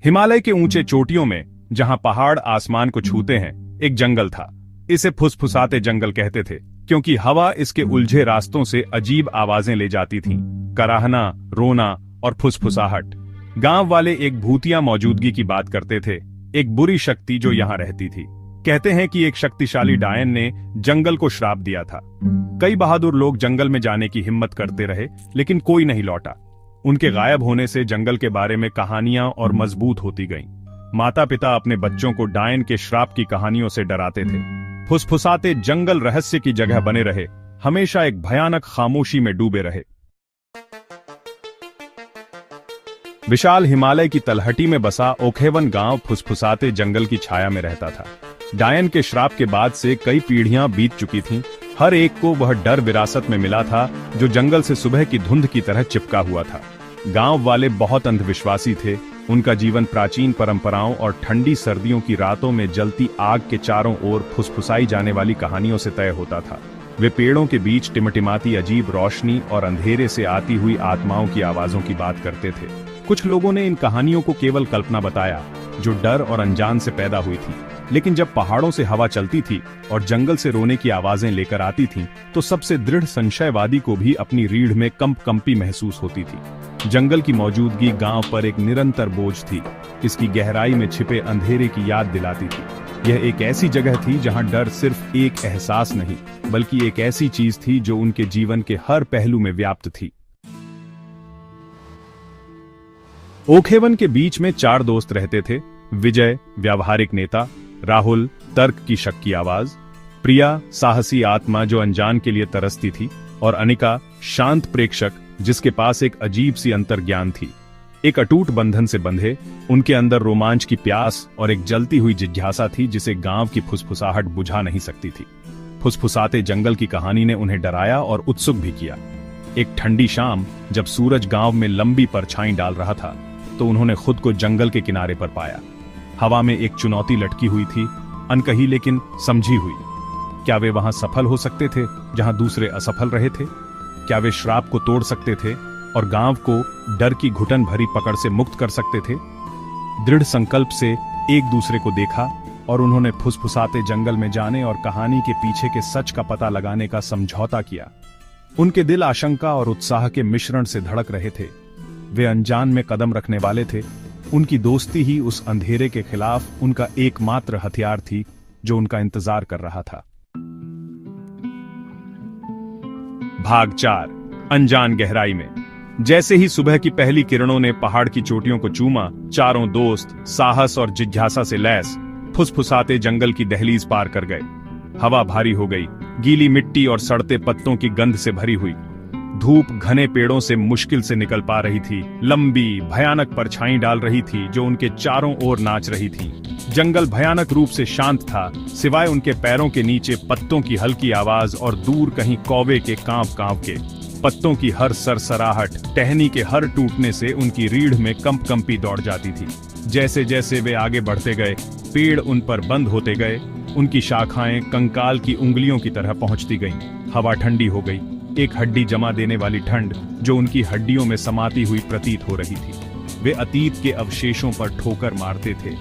हिमालय के ऊंचे चोटियों में, जहां पहाड़ आसमान को छूते हैं, एक जंगल था। इसे फुसफुसाते जंगल कहते थे, क्योंकि हवा इसके उलझे रास्तों से अजीब आवाजें ले जाती थीं, कराहना, रोना और फुसफुसाहट। गांव वाले एक भूतिया मौजूदगी की बात करते थे, एक बुरी शक्ति जो यहां रहती थी। कहते हैं कि एक शक्तिशाली डायन ने जंगल को श्राप दिया था। कई बहादुर लोग जंगल में जाने की हिम्मत करते रहे, लेकिन कोई नहीं लौटा। उनके गायब होने से जंगल के बारे में कहानियां और मजबूत होती गईं। माता पिता अपने बच्चों को डायन के श्राप की कहानियों से डराते थे। फुसफुसाते जंगल रहस्य की जगह बने रहे, हमेशा एक भयानक खामोशी में डूबे रहे। विशाल हिमालय की तलहटी में बसा ओखेवन गांव फुसफुसाते जंगल की छाया में रहता था। डायन के श्राप के बाद से कई पीढ़ियां बीत चुकी थीं। हर एक को वह डर विरासत में मिला था, जो जंगल से सुबह की धुंध की तरह चिपका हुआ था। गांव वाले बहुत अंधविश्वासी थे। उनका जीवन प्राचीन परंपराओं और ठंडी सर्दियों की रातों में जलती आग के चारों ओर फुसफुसाई जाने वाली कहानियों से तय होता था। वे पेड़ों के बीच टिमटिमाती अजीब रोशनी और अंधेरे से आती हुई आत्माओं की आवाजों की बात करते थे। कुछ लोगों ने इन कहानियों को केवल कल्पना बताया, जो डर और अनजान से पैदा हुई थी। लेकिन जब पहाड़ों से हवा चलती थी और जंगल से रोने की आवाजें लेकर आती थीं, तो सबसे दृढ़ संशयवादी को भी अपनी रीढ़ में कंपकंपी महसूस होती थी। जंगल की मौजूदगी गांव पर एक निरंतर बोझ थी। इसकी गहराई में छिपे अंधेरे की याद दिलाती थी। यह एक ऐसी जगह थी जहां डर सिर्फ एक एहसास नहीं, बल्कि एक ऐसी चीज थी जो उनके जीवन के हर पहलू में व्याप्त थी। ओखेवन के बीच में 4 दोस्त रहते थे। विजय, व्यावहारिक नेता; राहुल, तर्क की शक की आवाज; प्रिया, साहसी आत्मा जो अनजान के लिए तरसती थी; और अनिका, शांत प्रेक्षक जिसके पास एक अजीब सी अंतर्ज्ञान थी। एक अटूट बंधन से बंधे, उनके अंदर रोमांच की प्यास और एक जलती हुई जिज्ञासा थी जिसे गांव की फुसफुसाहट बुझा नहीं सकती थी। फुसफुसाते जंगल की कहानी ने उन्हें डराया और उत्सुक भी किया। एक ठंडी शाम, जब सूरज गांव में लंबी परछाई डाल रहा था, तो उन्होंने खुद को जंगल के किनारे पर पाया। हवा में एक चुनौती लटकी हुई थी, अनकही लेकिन समझी हुई। क्या वे वहां सफल हो सकते थे जहां दूसरे असफल रहे थे? क्या वे श्राप को तोड़ सकते थे और गांव को डर की घुटन भरी पकड़ से मुक्त कर सकते थे? दृढ़ संकल्प से एक दूसरे को देखा और उन्होंने फुसफुसाते जंगल में जाने और कहानी के पीछे के सच का पता लगाने का समझौता किया। उनके दिल आशंका और उत्साह के मिश्रण से धड़क रहे थे। वे अनजान में कदम रखने वाले थे। उनकी दोस्ती ही उस अंधेरे के खिलाफ उनका एकमात्र हथियार थी, जो उनका इंतजार कर रहा था। भाग 4, अनजान गहराई में। जैसे ही सुबह की पहली किरणों ने पहाड़ की चोटियों को चूमा, चारों दोस्त साहस और जिज्ञासा से लैस फुसफुसाते जंगल की दहलीज पार कर गए। हवा भारी हो गई, गीली मिट्टी और सड़ते पत्तों की गंध से भरी हुई। धूप घने पेड़ों से मुश्किल से निकल पा रही थी, लंबी भयानक परछाई डाल रही थी जो उनके चारों ओर नाच रही थी। जंगल भयानक रूप से शांत था, सिवाय उनके पैरों के नीचे पत्तों की हल्की आवाज और दूर कहीं कौवे के कांव के। पत्तों की हर सरसराहट, टहनी के हर टूटने से उनकी रीढ़ में कंपकंपी दौड़ जाती थी। जैसे जैसे वे आगे बढ़ते गए, पेड़ उन पर बंद होते गए। उनकी शाखाएं कंकाल की उंगलियों की तरह पहुंचती गईं। हवा ठंडी हो गई, एक हड्डी जमा देने वाली ठंड जो उनकी हड्डियों में समाती हुई प्रतीत हो रही थी। वे अतीत के अवशेषों पर ठोकर मारते थे,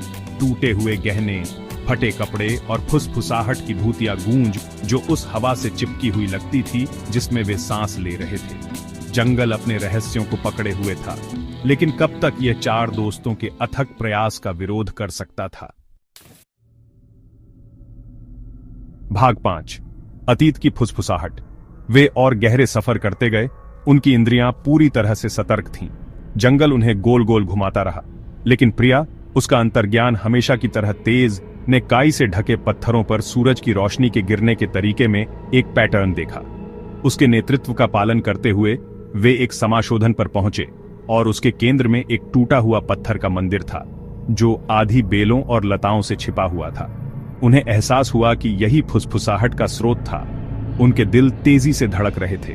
टूटे हुए गहने, फटे कपड़े और फुसफुसाहट की भूतिया गूंज जो उस हवा से चिपकी हुई लगती थी जिसमें वे सांस ले रहे थे। जंगल अपने रहस्यों को पकड़े हुए था, लेकिन कब तक ये 4 दोस्तों के अथक प्रयास का विरोध कर सकता था? भाग 5, अतीत की फुसफुसाहट। वे और गहरे सफर करते गए। उनकी इंद्रियां पूरी तरह से सतर्क थीं। जंगल उन्हें गोल गोल घुमाता रहा, लेकिन प्रिया, उसका अंतर्ज्ञान हमेशा की तरह तेज, ने काई से ढके पत्थरों पर सूरज की रोशनी के गिरने के तरीके में एक पैटर्न देखा। उसके नेतृत्व का पालन करते हुए वे एक समाशोधन पर पहुंचे और उसके केंद्र में एक टूटा हुआ पत्थर का मंदिर था, जो आधी बेलों और लताओं से छिपा हुआ था। उन्हें एहसास हुआ कि यही फुसफुसाहट का स्रोत था। उनके दिल तेजी से धड़क रहे थे।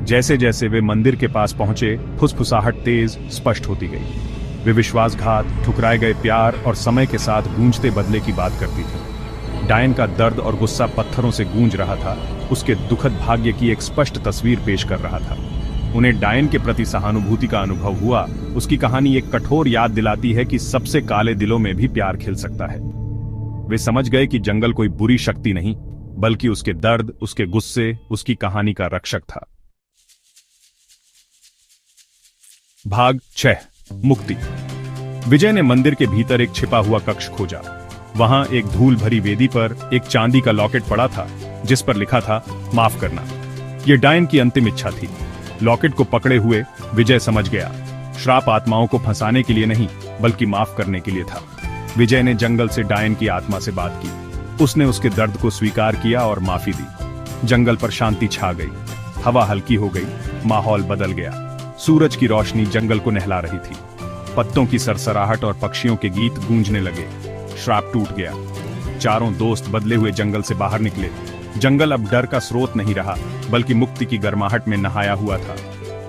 जैसे जैसे वे मंदिर के पास पहुंचे, फुसफुसाहट तेज, स्पष्ट होती गई। वे विश्वासघात, ठुकराए गए प्यार और समय के साथ गूंजते बदले की बात करती थी। डायन का दर्द और गुस्सा पत्थरों से गूंज रहा था, उसके दुखद भाग्य की एक स्पष्ट तस्वीर पेश कर रहा था। उन्हें डायन के प्रति सहानुभूति का अनुभव हुआ। उसकी कहानी एक कठोर याद दिलाती है कि सबसे काले दिलों में भी प्यार खिल सकता है। वे समझ गए कि जंगल कोई बुरी शक्ति नहीं, बल्कि उसके दर्द, उसके गुस्से, उसकी कहानी का रक्षक था। भाग 6 मुक्ति। विजय ने मंदिर के भीतर एक छिपा हुआ कक्ष खोजा। वहां एक धूल भरी वेदी पर एक चांदी का लॉकेट पड़ा था, जिस पर लिखा था, माफ करना। यह डायन की अंतिम इच्छा थी। लॉकेट को पकड़े हुए विजय समझ गया, श्राप आत्माओं को फंसाने के लिए नहीं, बल्कि माफ करने के लिए था। विजय ने जंगल से डायन की आत्मा से बात की। उसने उसके दर्द को स्वीकार किया और माफी दी। जंगल पर शांति छा गई। हवा हल्की हो गई, माहौल बदल गया। सूरज की रोशनी जंगल को नहला रही थी। पत्तों की सरसराहट और पक्षियों के गीत गूंजने लगे। श्राप टूट गया। चारों दोस्त बदले हुए जंगल से बाहर निकले। जंगल अब डर का स्रोत नहीं रहा, बल्कि मुक्ति की गर्माहट में नहाया हुआ था।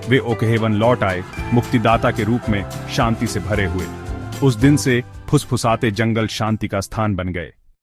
वे ओकहेवन लौट आए, मुक्तिदाता के रूप में, शांति से भरे हुए। उस दिन से फुसफुसाते जंगल शांति का स्थान बन गए।